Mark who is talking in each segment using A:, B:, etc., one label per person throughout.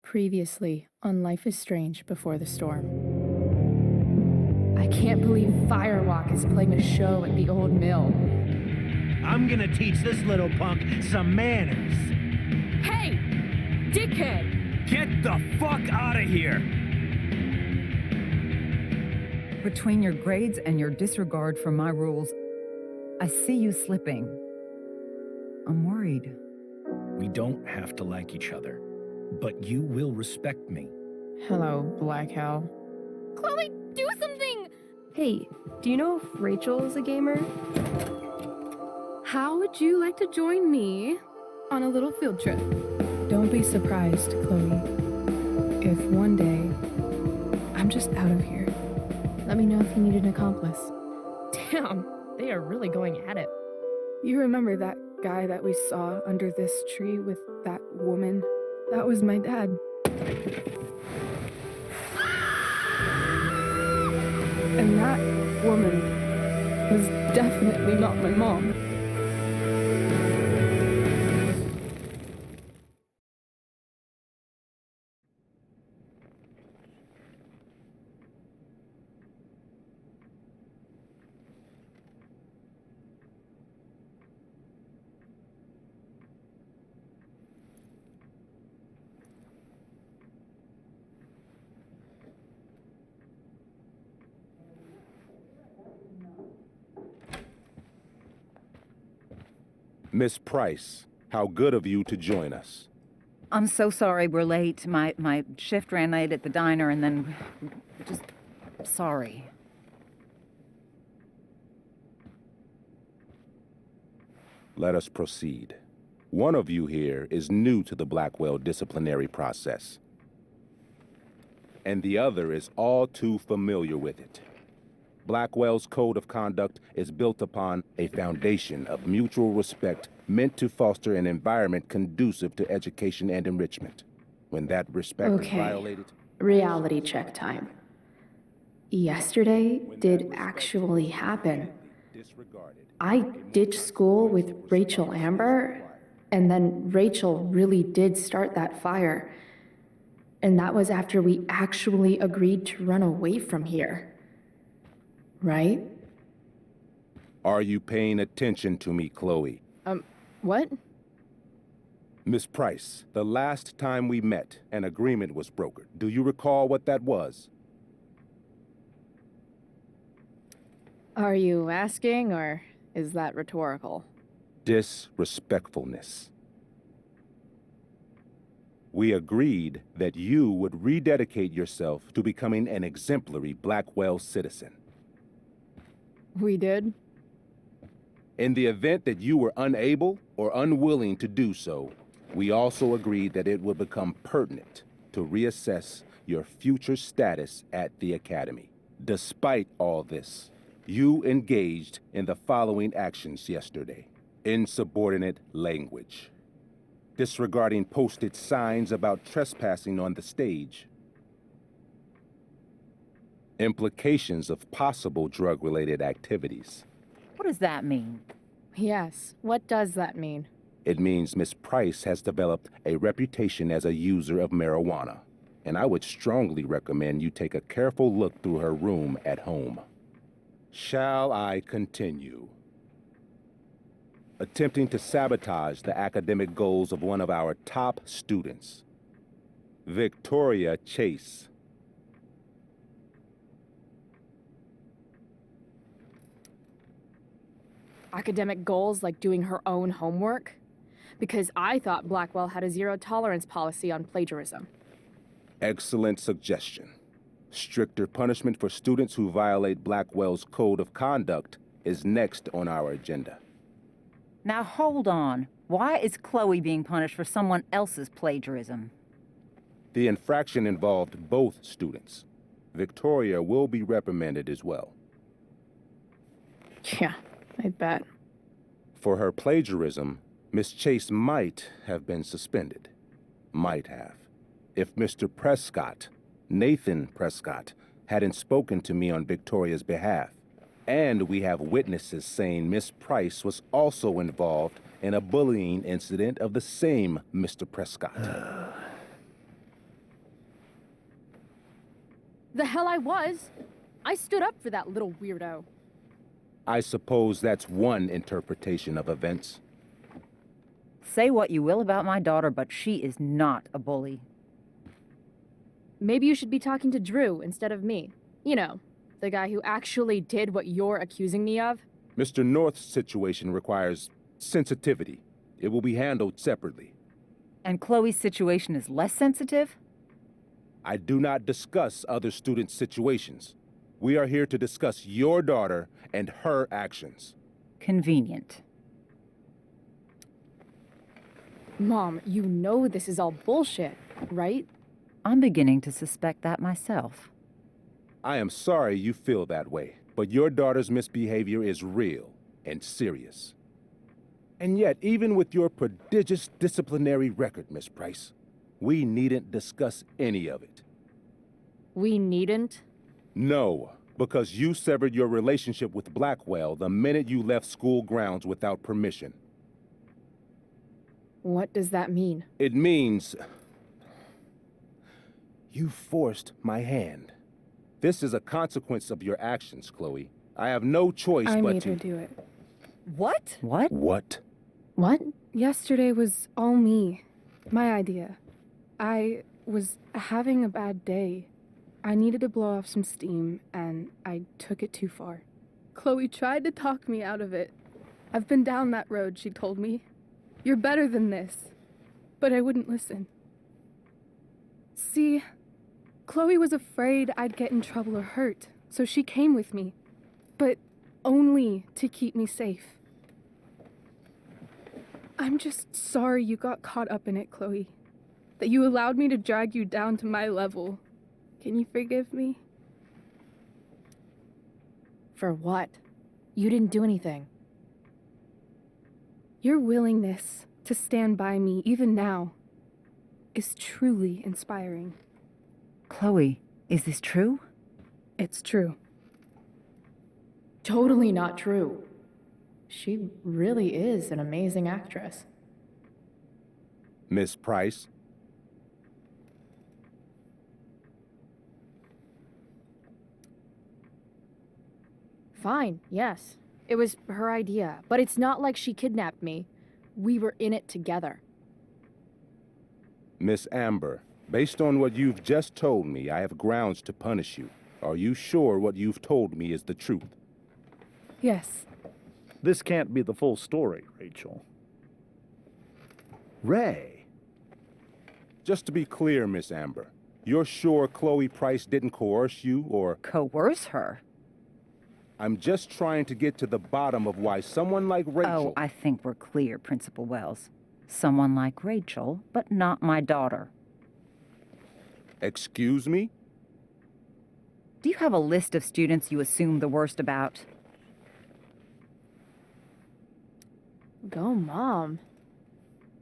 A: Previously on Life is Strange Before the Storm. I can't believe Firewalk is playing a show at the old mill.
B: I'm gonna teach this little punk some manners.
A: Hey! Dickhead!
B: Get the fuck out of here!
C: Between your grades and your disregard for my rules, I see you slipping. I'm worried.
D: We don't have to like each other, but you will respect me.
A: Hello, Black Hell.
E: Chloe, do something! Hey, do you know if Rachel is a gamer? How would you like to join me on a little field trip?
A: Don't be surprised, Chloe, if one day I'm just out of here. Let me know if you need an accomplice.
E: Damn, they are really going at it.
A: You remember that guy that we saw under this tree with that woman? That was my dad. And that woman was definitely not my mom.
F: Miss Price, how good of you to join us.
C: I'm so sorry we're late. My shift ran late at the diner and then just sorry.
F: Let us proceed. One of you here is new to the Blackwell disciplinary process, and the other is all too familiar with it. Blackwell's code of conduct is built upon a foundation of mutual respect meant to foster an environment conducive to education and enrichment. When that respect is violated...
A: Reality check time. Yesterday did actually happen. I ditched school with Rachel Amber, and then Rachel really did start that fire. And that was after we actually agreed to run away from here. Right?
F: Are you paying attention to me, Chloe?
A: What?
F: Miss Price, the last time we met, an agreement was brokered. Do you recall what that was?
A: Are you asking, or is that rhetorical?
F: Disrespectfulness. We agreed that you would rededicate yourself to becoming an exemplary Blackwell citizen.
A: We did?
F: In the event that you were unable or unwilling to do so, we also agreed that it would become pertinent to reassess your future status at the Academy. Despite all this, you engaged in the following actions yesterday. Insubordinate language. Disregarding posted signs about trespassing on the stage. Implications of possible drug-related activities.
C: What does that mean?
A: Yes, what does that mean?
F: It means Miss Price has developed a reputation as a user of marijuana, and I would strongly recommend you take a careful look through her room at home. Shall I continue? Attempting to sabotage the academic goals of one of our top students, Victoria Chase.
A: Academic goals like doing her own homework? Because I thought Blackwell had a zero-tolerance policy on plagiarism.
F: Excellent suggestion. Stricter punishment for students who violate Blackwell's code of conduct is next on our agenda.
C: Now hold on. Why is Chloe being punished for someone else's plagiarism?
F: The infraction involved both students. Victoria will be reprimanded as well.
A: Yeah, I bet.
F: For her plagiarism, Miss Chase might have been suspended. Might have. If Mr. Prescott, Nathan Prescott, hadn't spoken to me on Victoria's behalf. And we have witnesses saying Miss Price was also involved in a bullying incident of the same Mr. Prescott.
E: The hell I was. I stood up for that little weirdo.
F: I suppose that's one interpretation of events.
C: Say what you will about my daughter, but she is not a bully.
E: Maybe you should be talking to Drew instead of me. You know, the guy who actually did what you're accusing me of.
F: Mr. North's situation requires sensitivity. It will be handled separately.
C: And Chloe's situation is less sensitive?
F: I do not discuss other students' situations. We are here to discuss your daughter and her actions.
C: Convenient.
E: Mom, you know this is all bullshit, right?
C: I'm beginning to suspect that myself.
F: I am sorry you feel that way, but your daughter's misbehavior is real and serious. And yet, even with your prodigious disciplinary record, Miss Price, we needn't discuss any of it.
E: We needn't?
F: No, because you severed your relationship with Blackwell the minute you left school grounds without permission.
E: What does that mean?
F: It means you forced my hand. This is a consequence of your actions, Chloe. I have no choice
A: I
F: but
A: made
F: to...
A: her do it.
C: What? What?
F: What?
E: What?
A: Yesterday was all me. My idea. I was having a bad day. I needed to blow off some steam, and I took it too far. Chloe tried to talk me out of it. I've been down that road, she told me. You're better than this. But I wouldn't listen. See, Chloe was afraid I'd get in trouble or hurt, so she came with me. But only to keep me safe. I'm just sorry you got caught up in it, Chloe. That you allowed me to drag you down to my level. Can you forgive me?
E: For what? You didn't do anything.
A: Your willingness to stand by me, even now, is truly inspiring.
C: Chloe, is this true?
A: It's true.
E: Totally not true. She really is an amazing actress.
F: Miss Price?
E: Fine, yes. It was her idea, but it's not like she kidnapped me. We were in it together.
F: Miss Amber, based on what you've just told me, I have grounds to punish you. Are you sure what you've told me is the truth?
A: Yes.
G: This can't be the full story, Rachel.
F: Ray. Just to be clear, Miss Amber, you're sure Chloe Price didn't coerce you, or...
C: Coerce her?
F: I'm just trying to get to the bottom of why someone like Rachel...
C: Oh, I think we're clear, Principal Wells. Someone like Rachel, but not my daughter.
F: Excuse me?
C: Do you have a list of students you assume the worst about?
E: Go, Mom.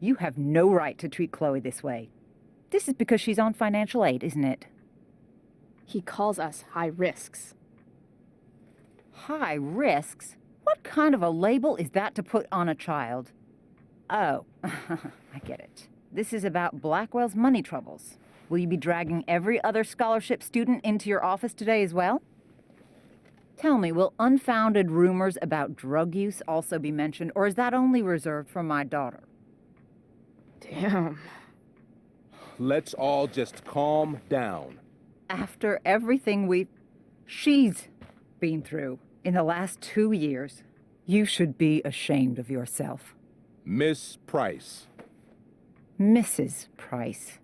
C: You have no right to treat Chloe this way. This is because she's on financial aid, isn't it?
E: He calls us high risks.
C: High risks? What kind of a label is that to put on a child? Oh, I get it. This is about Blackwell's money troubles. Will you be dragging every other scholarship student into your office today as well? Tell me, will unfounded rumors about drug use also be mentioned, or is that only reserved for my daughter?
E: Damn.
F: Let's all just calm down.
C: After everything she's been through in the last 2 years, you should be ashamed of yourself.
F: Miss Price.
C: Mrs. Price.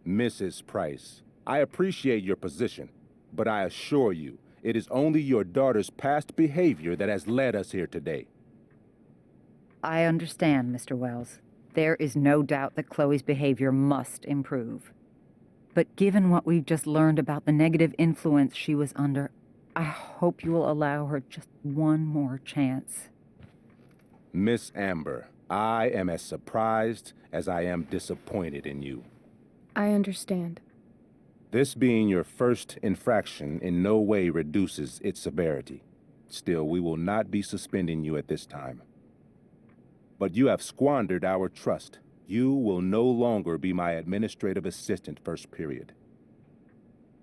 F: Mrs. Price, I appreciate your position, but I assure you, it is only your daughter's past behavior that has led us here today.
C: I understand, Mr. Wells. There is no doubt that Chloe's behavior must improve. But given what we've just learned about the negative influence she was under, I hope you will allow her just one more chance.
F: Miss Amber, I am as surprised as I am disappointed in you.
A: I understand.
F: This being your first infraction in no way reduces its severity. Still, we will not be suspending you at this time. But you have squandered our trust. You will no longer be my administrative assistant first period.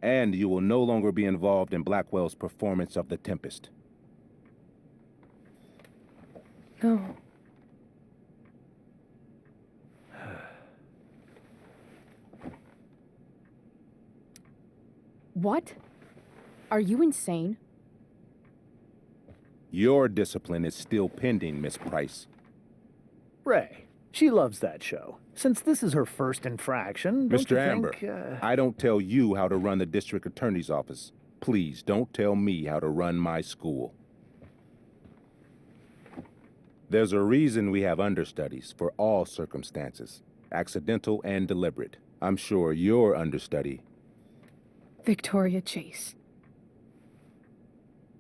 F: And you will no longer be involved in Blackwell's performance of The Tempest.
A: No.
E: What? Are you insane?
F: Your discipline is still pending, Miss Price.
G: Ray, she loves that show. Since this is her first infraction, don't
F: Mr.
G: you
F: Amber,
G: think,
F: I don't tell you how to run the district attorney's office. Please don't tell me how to run my school. There's a reason we have understudies for all circumstances, accidental and deliberate. I'm sure your understudy.
A: Victoria Chase.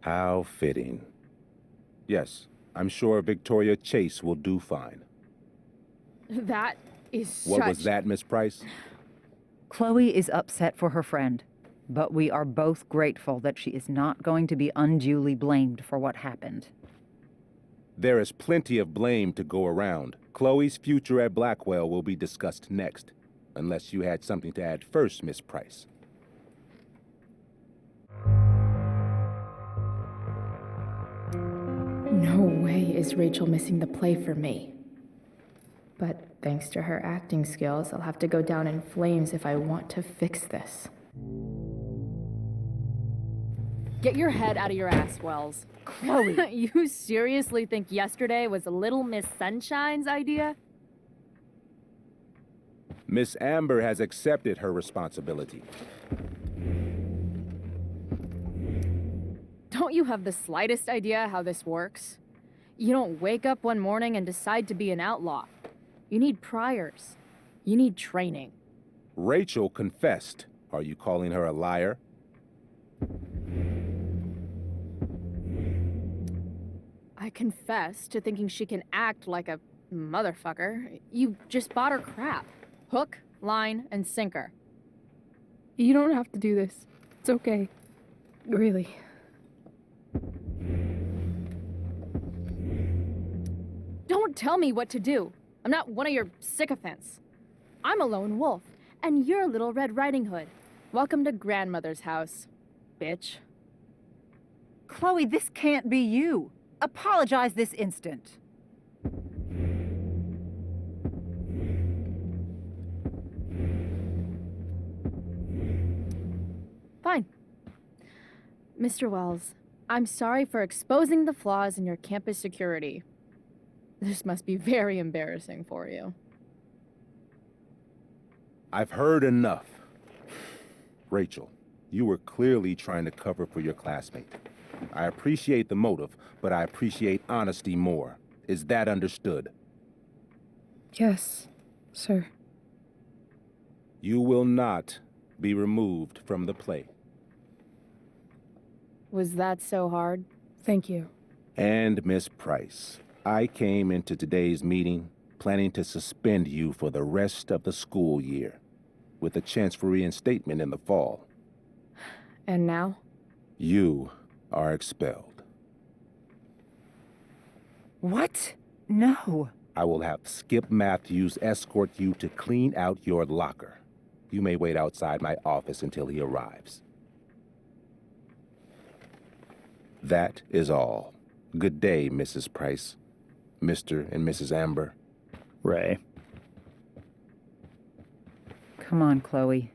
F: How fitting. Yes, I'm sure Victoria Chase will do fine.
E: That is
F: What
E: such...
F: was that, Miss Price?
C: Chloe is upset for her friend, but we are both grateful that she is not going to be unduly blamed for what happened.
F: There is plenty of blame to go around. Chloe's future at Blackwell will be discussed next, unless you had something to add first, Miss Price.
A: No way is Rachel missing the play for me. But thanks to her acting skills, I'll have to go down in flames if I want to fix this.
E: Get your head out of your ass, Wells.
C: Chloe!
E: You seriously think yesterday was Little Miss Sunshine's idea?
F: Miss Amber has accepted her responsibility.
E: Don't you have the slightest idea how this works? You don't wake up one morning and decide to be an outlaw. You need priors. You need training.
F: Rachel confessed. Are you calling her a liar?
E: I confess to thinking she can act like a motherfucker. You just bought her crap. Hook, line, and sinker.
A: You don't have to do this. It's okay. Really.
E: Don't tell me what to do. I'm not one of your sycophants. I'm a lone wolf, and you're Little Red Riding Hood. Welcome to grandmother's house, bitch.
C: Chloe, this can't be you. Apologize this instant.
E: Fine. Mr. Wells, I'm sorry for exposing the flaws in your campus security. This must be very embarrassing for you.
F: I've heard enough. Rachel, you were clearly trying to cover for your classmate. I appreciate the motive, but I appreciate honesty more. Is that understood?
A: Yes, sir.
F: You will not be removed from the play.
E: Was that so hard?
A: Thank you.
F: And Miss Price, I came into today's meeting planning to suspend you for the rest of the school year, with a chance for reinstatement in the fall.
A: And now?
F: You are expelled.
C: What? No.
F: I will have Skip Matthews escort you to clean out your locker. You may wait outside my office until he arrives. That is all. Good day, Mrs. Price. Mr. and Mrs. Amber.
G: Ray?
C: Come on, Chloe.